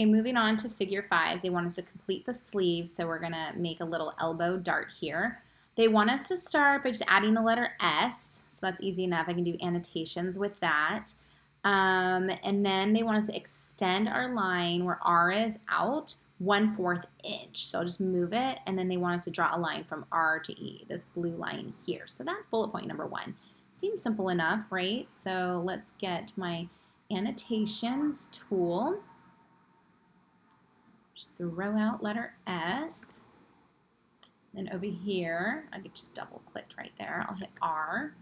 Okay, moving on to figure 5. They want us to complete the sleeve, so we're going to make a little elbow dart here. They want us to start by just adding the letter S, so that's easy enough. I can do annotations with that. And then they want us to extend our line where R is out 1/4 inch. So I'll just move it, and then they want us to draw a line from R to E, this blue line here. So that's bullet point number 1. Seems simple enough, right? So let's get my annotations tool. Just throw out letter S. Then over here, I could just double click right there. I'll hit R.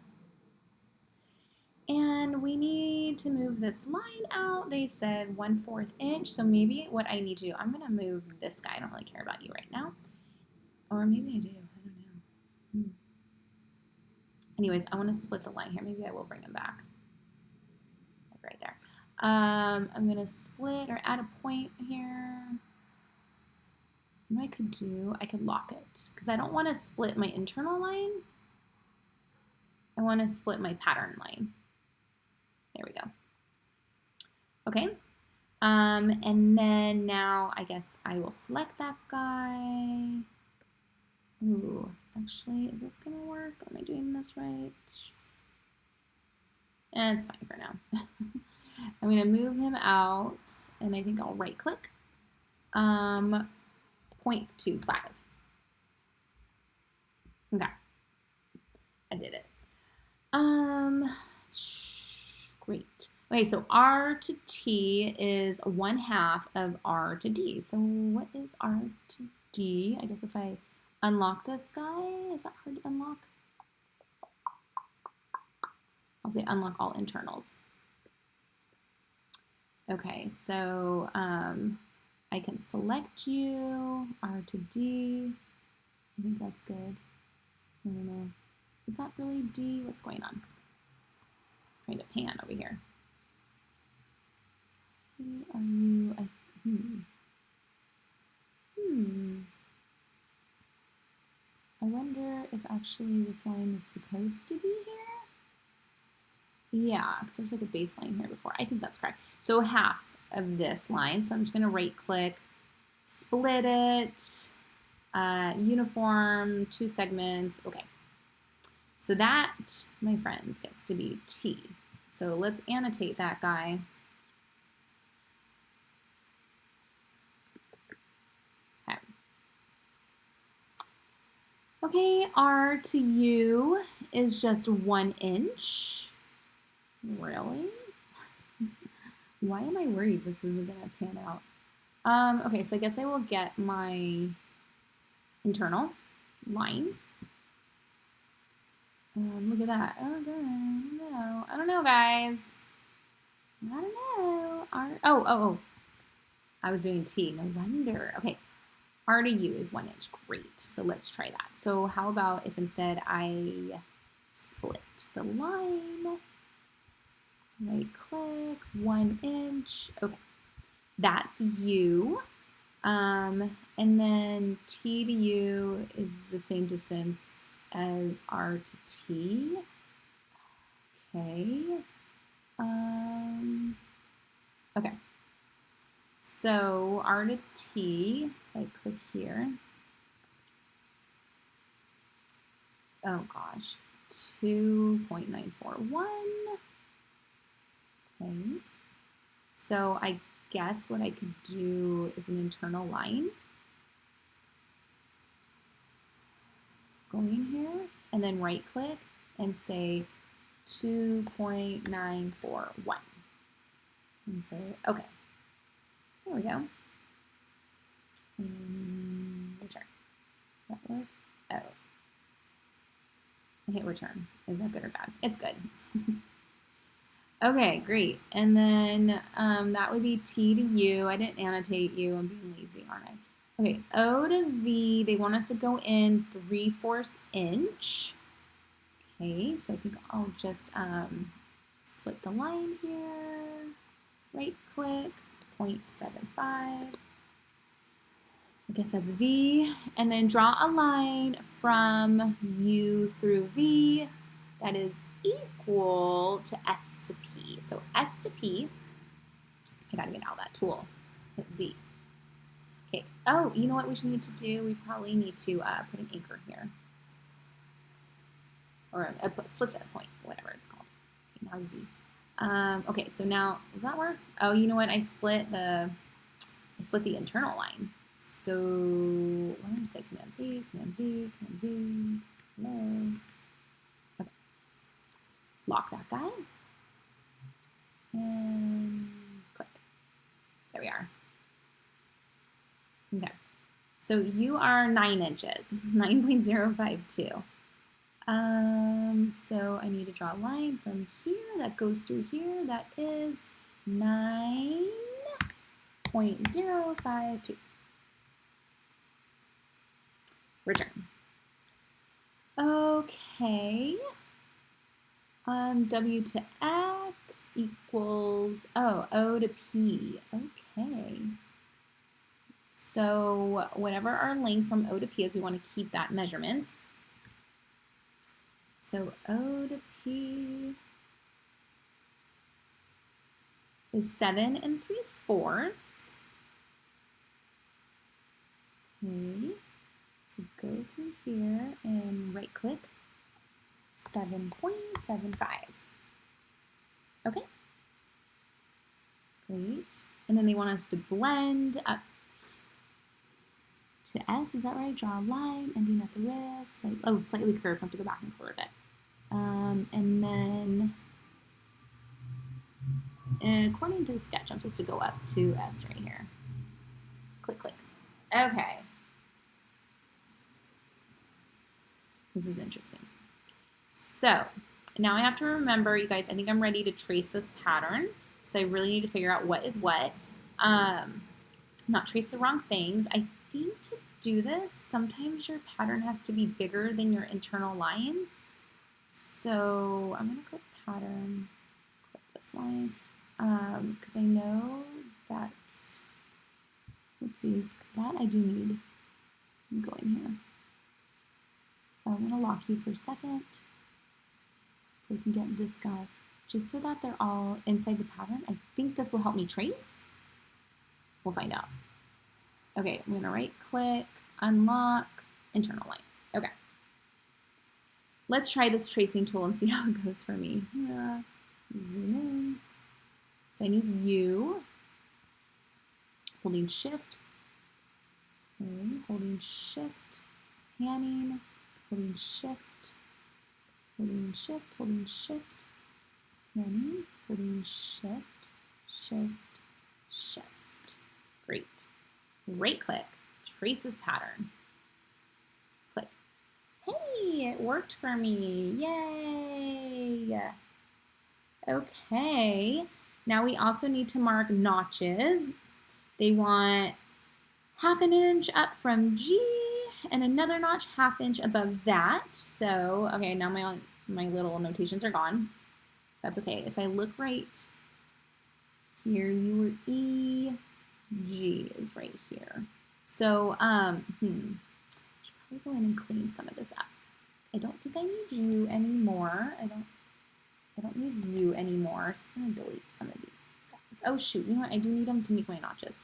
And we need to move this line out. They said 1/4 inch. So maybe what I need to do, I'm going to move this guy. I don't really care about you right now. Or maybe I do. I don't know. Anyways, I want to split the line here. Maybe I will bring him back. Like right there. I'm going to split or add a point here. What I could do, I could lock it because I don't want to split my internal line. I want to split my pattern line. There we go. Okay. And then now I guess I will select that guy. Ooh, actually, is this going to work? Am I doing this right? It's fine for now. I'm going to move him out, and I think I'll right click. 0.25. Okay, I did it. Great. Okay, so R to T is 1/2 of R to D. So what is R to D? I guess if I unlock this guy, is that hard to unlock? I'll say unlock all internals. Okay, so I can select you, R to D. I think that's good. I don't know. Is that really D? What's going on? I'm trying to pan over here. Are you? I wonder if actually this line is supposed to be here. Yeah, because there's like a baseline here before. I think that's correct. So 1/2 of this line. So I'm just going to right click, split it, uniform, 2 segments. Okay. So that, my friends, gets to be T. So let's annotate that guy. Okay. Okay, R to U is just 1 inch. Really? Why am I worried this isn't going to pan out? Okay, so I guess I will get my internal line. Look at that. Oh, good. I don't know, guys. I don't know. Oh. I was doing T. No wonder. Okay. R to U is 1 inch. Great. So let's try that. So how about if instead I split the line, right click, 1 inch. Okay. That's U. And then T to U is the same distance as R to T. Okay. Okay. So R to T, if I click here. Oh gosh, 2.941. Okay. So I guess what I could do is an internal line. Go in here and then right click and say 2.941. And say, okay. There we go. Return. Does that work? Oh. I hit return. Is that good or bad? It's good. Okay, great. And then that would be T to U. I didn't annotate U. I'm being lazy, aren't I? Okay, O to V. They want us to go in 3/4 inch. Okay, so I think I'll just split the line here. Right click, 0.75. I guess that's V. And then draw a line from U through V that is equal to S to P. So S to P, I gotta get out that tool. hit Z. Okay, oh, you know what we should need to do? We probably need to put an anchor here. Or a split that point, whatever it's called. Okay, now Z. Okay, so now, does that work? Oh, you know what? I split the internal line. So, why don't I say Command Z, Command Z, Command Z, hello. Okay. Lock that guy. And click. There we are. Okay. So you are 9 inches, 9.052. So I need to draw a line from here that goes through here. That is 9.052. Return. Okay. W to X equals, O to P. Okay. So whatever our length from O to P is, we want to keep that measurement. So O to P is 7 3/4. Okay, so go through here and right click 7.75. Okay, great. And then they want us to blend up to S, is that right? Draw a line, ending at the wrist. Slightly curved, I have to go back and curve it. And then, according to the sketch, I'm supposed to go up to S right here. Click, click. Okay. This is interesting. So, now I have to remember, you guys, I think I'm ready to trace this pattern. So I really need to figure out what is what. Not trace the wrong things. I think to do this, sometimes your pattern has to be bigger than your internal lines. So I'm going to click pattern, click this line, because I know that, oopsies, that I do need. Go in here. I'm going to lock you for a second so we can get this guy, just so that they're all inside the pattern. I think this will help me trace. We'll find out. Okay, I'm going to right click, unlock, internal lines. Okay. Let's try this tracing tool and see how it goes for me. Zoom in. So I need U, holding shift, okay, holding shift, panning, holding shift, holding shift, holding shift, panning, holding shift, shift, shift. Great. Right click, traces pattern. Click. Hey, it worked for me. Yay! Okay, now we also need to mark notches. They want 1/2 inch up from G and another notch 1/2 inch above that. So, okay, now my little notations are gone. That's okay. If I look right here, you were E, G is right here. So, I should probably go in and clean some of this up. I don't think I need you anymore. I don't need you anymore, so I'm going to delete some of these guys. Oh, shoot. You know what? I do need them to make my notches.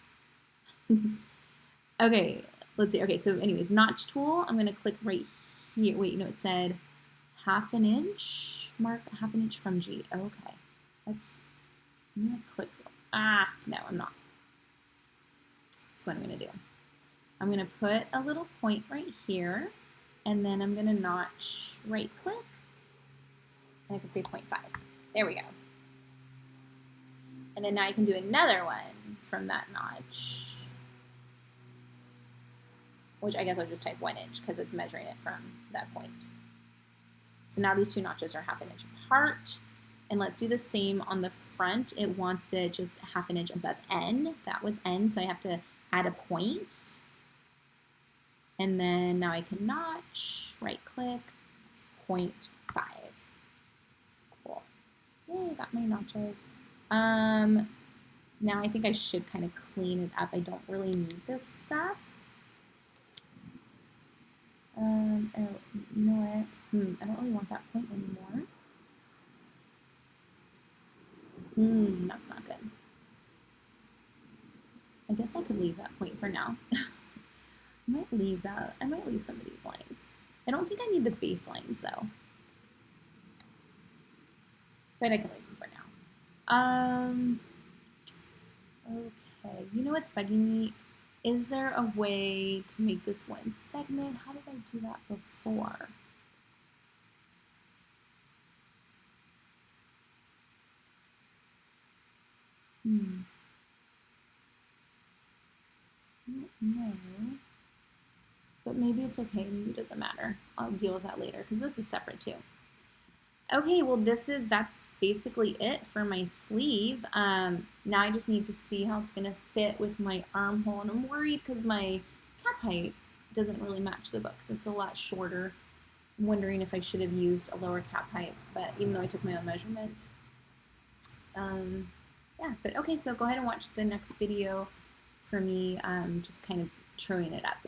Okay, let's see. Okay, so anyways, notch tool. I'm going to click right here. Wait, no, it said 1/2 inch. Mark 1/2 inch from G. Okay. I'm going to click. No, I'm not. That's what I'm going to do. I'm going to put a little point right here, and then I'm going to notch right click. And I can say 0.5. There we go. And then now I can do another one from that notch, which I guess I'll just type 1 inch because it's measuring it from that point. So now these two notches are 1/2 inch apart. And let's do the same on the front. It wants it just 1/2 inch above N. That was N, so I have to add a point. And then now I can notch, right click, 0.5. Cool. Yay, got my notches. Now I think I should kind of clean it up. I don't really need this stuff. Oh, you know what? I don't really want that point anymore. That's not good. I guess I could leave that point for now. I might leave that. I might leave some of these lines. I don't think I need the base lines though. But I can leave them for now. Okay, you know what's bugging me? Is there a way to make this one segment? How did I do that before? I don't know. But maybe it's okay, maybe it doesn't matter. I'll deal with that later because this is separate too. Okay, well that's basically it for my sleeve. Now I just need to see how it's gonna fit with my armhole, and I'm worried because my cap height doesn't really match the book. It's a lot shorter. I'm wondering if I should have used a lower cap height, but even though I took my own measurement. Yeah, but okay, so go ahead and watch the next video for me just kind of truing it up.